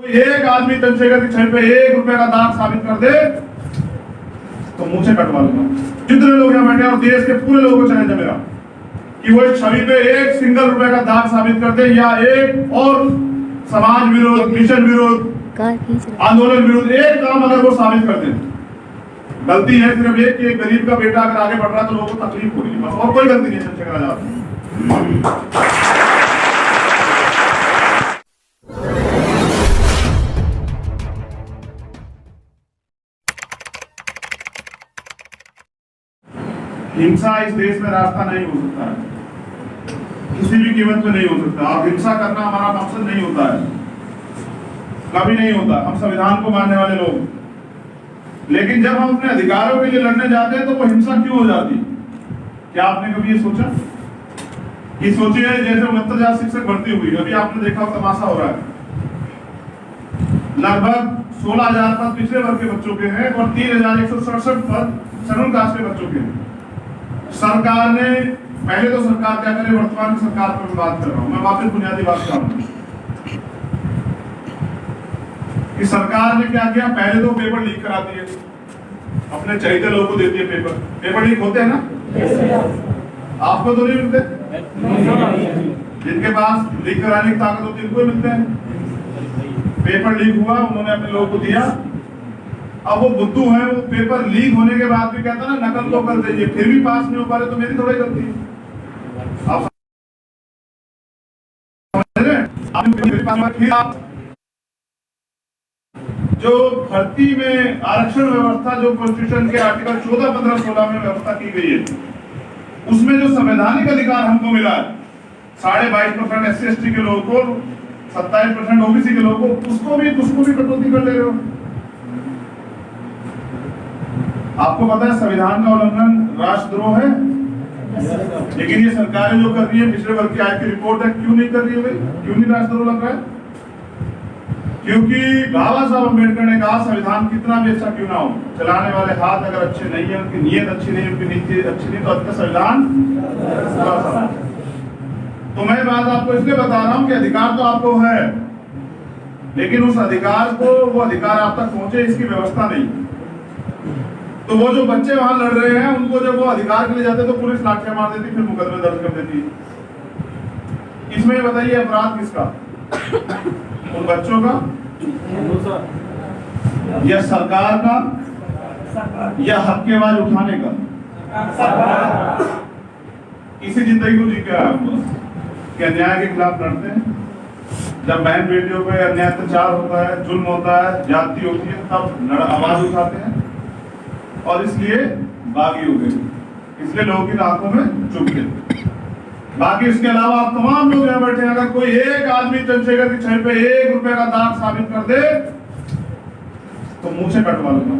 एक आदमी चंद्रशेखर की छवि पे 1 रुपए का दाग साबित कर दे तो मुंह से कटवा लूंगा। जितने लोग यहाँ बैठे और देश के पूरे लोगों को चैलेंज है मेरा कि वो इस छवि पे 1 सिंगल रुपए का दाग साबित कर दे या एक और समाज विरोध, मिशन विरोध, आंदोलन विरोध एक काम अगर वो साबित कर दे। गलती है सिर्फ एक कि गरीब का बेटा अगर आगे बढ़ रहा है तो लोगों को तकलीफ हो रही है, बस और कोई गलती नहीं है चंद्रशेखर आजाद। हिंसा इस देश में रास्ता नहीं हो सकता है, किसी भी कीमत पे नहीं हो सकता। और हिंसा करना हमारा मकसद नहीं होता है, कभी नहीं होता। हम संविधान को मानने वाले लोग, लेकिन जब हम अपने अधिकारों के लिए लड़ने जाते हैं तो वो हिंसा क्यों हो जाती? क्या आपने कभी ये सोचा? कि सोचिए जैसे 69,000 शिक्षक भर्ती हुई, अभी आपने देखा तमाशा हो रहा है। लगभग 16,000 पद पिछले वर्ग के बच्चों के हैं और 3,167 पद शेड्यूल कास्ट के बच्चों के हैं। सरकार ने, पहले तो सरकार क्या करे, वर्तमान की सरकार पर मैं बात कर रहा हूं, मैं वापस बुनियादी बात कर रहा हूं कि सरकार ने क्या किया। पहले तो पेपर लीक कराती है, अपने चाहिए लोगों को देती है पेपर लीक होते हैं ना, आपको तो नहीं मिलते। जिनके पास लीक कराने की ताकत होती है उनको मिलते हैं। पेपर लीक हुआ, उन्होंने अपने लोगों को दिया। अब वो बुद्धू है, वो पेपर लीक होने के बाद भी कहता ना नकल तो कर दीजिए, फिर भी पास नहीं हो पा रहे तो मेरी थोड़ी गलती है। आप समझ रहे हैं? जो भर्ती में आरक्षण व्यवस्था जो कॉन्स्टिट्यूशन के आर्टिकल 14, 15, 16 में व्यवस्था की गई है, उसमें जो संवैधानिक अधिकार हमको मिला है 22.5% SC/ST के लोगों को, 27% OBC के लोगों को, उसको भी कटौती कर ले रहे हो। आपको पता है संविधान का उल्लंघन राष्ट्रद्रोह है, लेकिन ये सरकारें जो कर रही है, पिछले वर्ग की आय की रिपोर्ट है, क्यों नहीं कर रही है भाई? क्यों नहीं राष्ट्रद्रोह लग रहा है? क्योंकि बाबा साहब अम्बेडकर ने कहा संविधान कितना भी अच्छा क्यों ना हो, चलाने वाले हाथ अगर अच्छे नहीं है, उनकी नीयत अच्छी नहीं, उनकी नीति अच्छी नहीं, तो अंत संविधान। तो मैं बात आपको इसलिए बता रहा हूं कि अधिकार तो आपको है, लेकिन उस अधिकार को, वो अधिकार आप तक पहुंचे इसकी व्यवस्था नहीं। तो वो जो बच्चे वहां लड़ रहे हैं, उनको जब वो अधिकार के लिए जाते तो पुलिस लाठियां मार देती, फिर मुकदमे दर्ज कर देती। इसमें बताइए अपराध किसका? उन बच्चों का या सरकार का या हक की आवाज उठाने का? इसी जिंदगी को जी के आए हम कि अन्याय के खिलाफ लड़ते हैं। जब बहन बेटियों पे अन्याय अत्याचार होता है, जुल्म होता है, जाति होती है, तब आवाज उठाते हैं और इसलिए बागी हो गए, इसलिए लोगों की आंखों में चुभ गए। बाकी इसके अलावा आप तमाम लोग यहाँ बैठे हैं, अगर कोई एक आदमी चंद्रशेखर की छवि पे 1 रुपए का दाग साबित कर दे तो मुंह से कटवा लूंगा।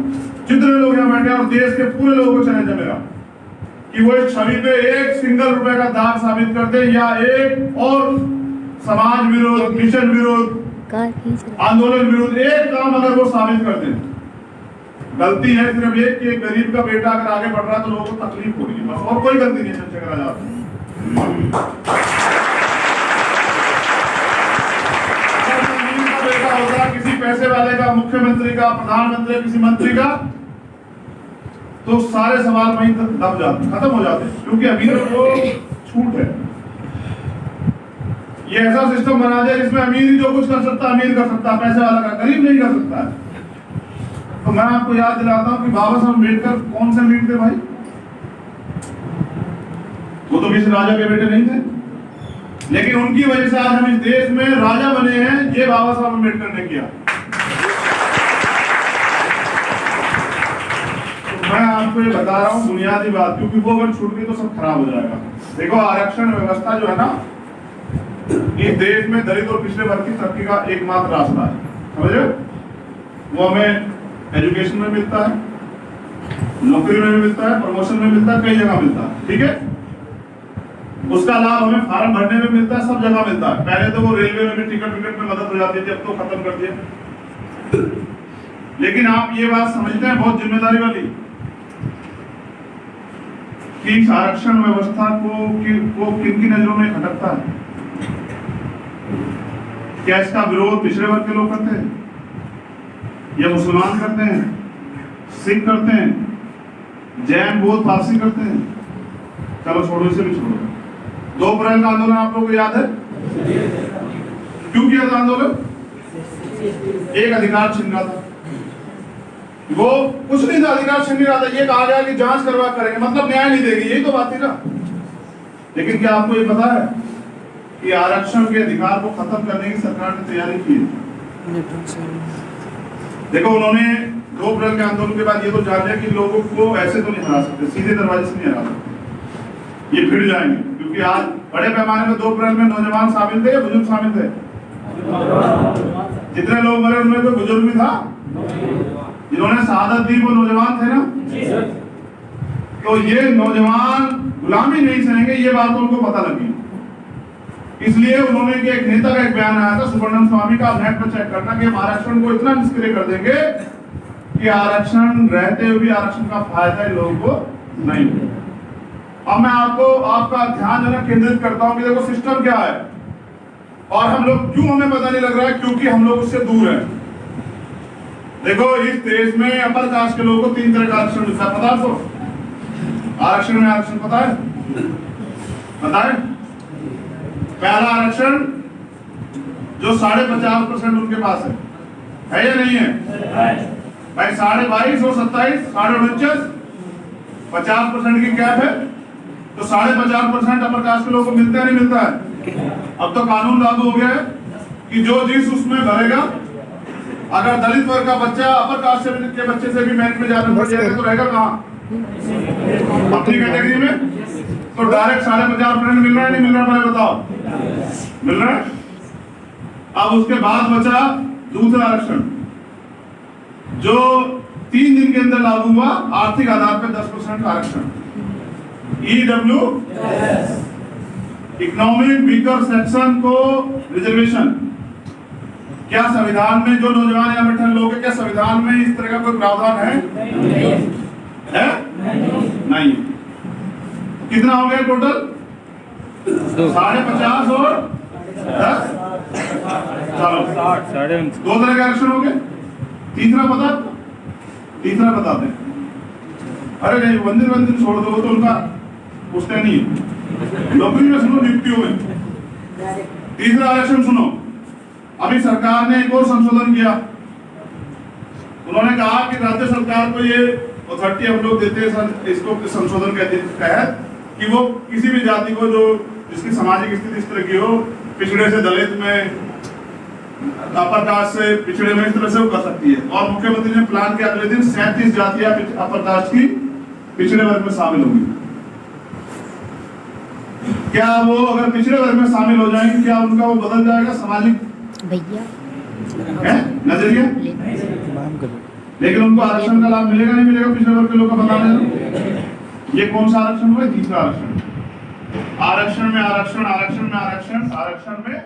जितने लोग यहाँ बैठे हैं और देश के पूरे लोगों को चैलेंज है मेरा कि वो इस छवि पे 1 सिंगल रुपए का दाग साबित कर दे या एक और समाज विरोध, मिशन विरोध, आंदोलन विरोध एक काम अगर वो साबित कर दे। गलती है सिर्फ एक कि गरीब का बेटा अगर आगे बढ़ रहा है तो लोगों को तकलीफ हो रही है, बस और कोई गलती नहीं है चंद्रशेखर आजाद। बेटा होता किसी पैसे वाले का, मुख्यमंत्री का, प्रधानमंत्री, किसी मंत्री का, तो सारे सवाल वहीं दब जाते, खत्म हो जाते, क्योंकि अमीरों को छूट है। ये ऐसा सिस्टम बना दिया जिसमें अमीर ही जो कुछ कर सकता है अमीर कर सकता है, पैसे वाला का गरीब नहीं कर सकता है। तो मैं आपको याद दिलाता हूं कि बाबा साहब अम्बेडकर कौन से अमीर थे भाई? वो तो किसी राजा के बेटे नहीं थे, लेकिन उनकी वजह से आज हम इस देश में राजा बने हैं। ये बाबा साहब अम्बेडकर ने किया। तो मैं आपको ये बता रहा हूँ बुनियादी बात, क्योंकि वो अगर छूट गई तो सब खराब हो जाएगा। देखो आरक्षण व्यवस्था जो है ना, इस देश में दलित और पिछड़े वर्ग की तरक्की का एकमात्र रास्ता है, समझ रहे? वो हमें एजुकेशन में मिलता है, नौकरी में भी मिलता है, प्रमोशन में मिलता है, कई जगह मिलता है, ठीक है। उसका लाभ हमें फॉर्म भरने में मिलता है, सब जगह मिलता है। पहले तो वो रेलवे में भी टिकट विकट में मदद हो जाती थी, अब तो खत्म कर दिया। लेकिन आप ये बात समझते हैं बहुत जिम्मेदारी वाली कि आरक्षण व्यवस्था को किन की नजरों में खटकता है। क्या इसका विरोध पिछड़े वर्ग के लोग करते हैं, या मुसलमान करते हैं, सिख करते हैं, जैन बौद्ध पारसी करते हैं? चलो छोड़ो, इसे भी छोड़ो। 2 अप्रैल का आंदोलन आप लोगों को याद है? क्यों किया था आंदोलन? एक अधिकार छीन रहा था, वो कुछ नहीं था, अधिकार छीन रहा था, ये कहा गया कि जांच करवा करेंगे, मतलब न्याय नहीं देगी, यही तो बात थी ना। लेकिन क्या आपको ये पता है कि आरक्षण के अधिकार को खत्म करने की सरकार ने तैयारी की है? देखो, उन्होंने 2 अप्रैल के आंदोलन के बाद ये तो जान लिया कि लोगों को ऐसे तो नहीं हरा सकते, सीधे दरवाजे से नहीं हरा सकते, ये भिड़ जाएंगे। क्योंकि आज बड़े पैमाने में 2 अप्रैल में नौजवान शामिल थे या बुजुर्ग शामिल थे? जितने लोग मरे उनमें कोई बुजुर्ग भी था? जिन्होंने शहादत दी वो नौजवान थे ना। तो ये नौजवान गुलामी नहीं सहेंगे, ये बात उनको पता लगी। इसलिए उन्होंने एक नेता का एक बयान आया था सुब्रमण्यम स्वामी का, नेट पर चेक करना, कि हम आरक्षण को इतना निष्क्रिय कर देंगे कि आरक्षण रहते हुए भी आरक्षण का फायदा लोगों को नहीं। अब मैं आपका ध्यान जो है केंद्रित करता हूं कि देखो सिस्टम क्या है, और हम लोग क्यों, हमें पता नहीं लग रहा है, क्योंकि हम लोग उससे दूर हैं। देखो, इस देश में अपर कास्ट के लोगों को 3 तरह का आरक्षण मिलता है, पता है आपको? आरक्षण में आरक्षण पता है? पहला आरक्षण जो 50.5% उनके पास है या नहीं है? भाई 22.5 और 27, 49, 50% की कैप है, तो 50.5% अपर कास्ट के लोगों को मिलता है, नहीं मिलता है? अब तो कानून लागू हो गया है कि जो जिस उसमें भरेगा, अगर दलित वर्ग का बच्चा अपर कास्ट के बच्चे से भी मेरिट में जाना पड़ जाएगा तो रहेगा कहाँ? अपनी कैटेगरी में। तो डायरेक्ट 50.5% मिल रहा है, नहीं मिल रहा? पहले बताओ, मिल रहा है? अब उसके बाद बचा दूसरा आरक्षण, जो 3 दिन के अंदर लागू हुआ, आर्थिक आधार पर 10% आरक्षण, EWS, इकोनॉमिक वीकर सेक्शन को रिजर्वेशन। क्या संविधान में, जो नौजवान यहाँ बैठे लोग हैं, क्या संविधान में इस तरह का कोई प्रावधान है? नहीं। कितना हो गया टोटल? 50.5 और 10, चलो 2 तरह के आरक्षण हो गए। तीसरा बता दें। अरे नहीं, वंदन छोड़ दो, तो उनका पूछते नहीं है। नौकरी में सुनो, नियुक्तियों में। तीसरा आरक्षण सुनो, अभी सरकार ने एक और संशोधन किया। उन्होंने कहा कि राज्य सरकार को ये अथॉरिटी हम लोग देते हैं, इसको संशोधन के तहत, कि वो किसी भी जाति को, जो जिसकी सामाजिक स्थिति इस तरह की हो, पिछड़े से दलित में, अपर कास्ट से पिछड़े में, इस तरह से वो कर सकती है। और मुख्यमंत्री ने प्लान के अगले दिन 37 जातियां अपर कास्ट की पिछड़े वर्ग में शामिल होंगी। क्या वो अगर पिछड़े वर्ग में शामिल हो जाएंगे, क्या उनका वो बदल जाएगा सामाजिक नजरिया? लेकिन उनको आरक्षण का लाभ मिलेगा, नहीं मिलेगा? पिछड़े वर्ग के लोग का बताना। ये कौन सा आरक्षण हुआ? तीसरा आरक्षण। आरक्षण में आरक्षण, आरक्षण में आरक्षण, आरक्षण में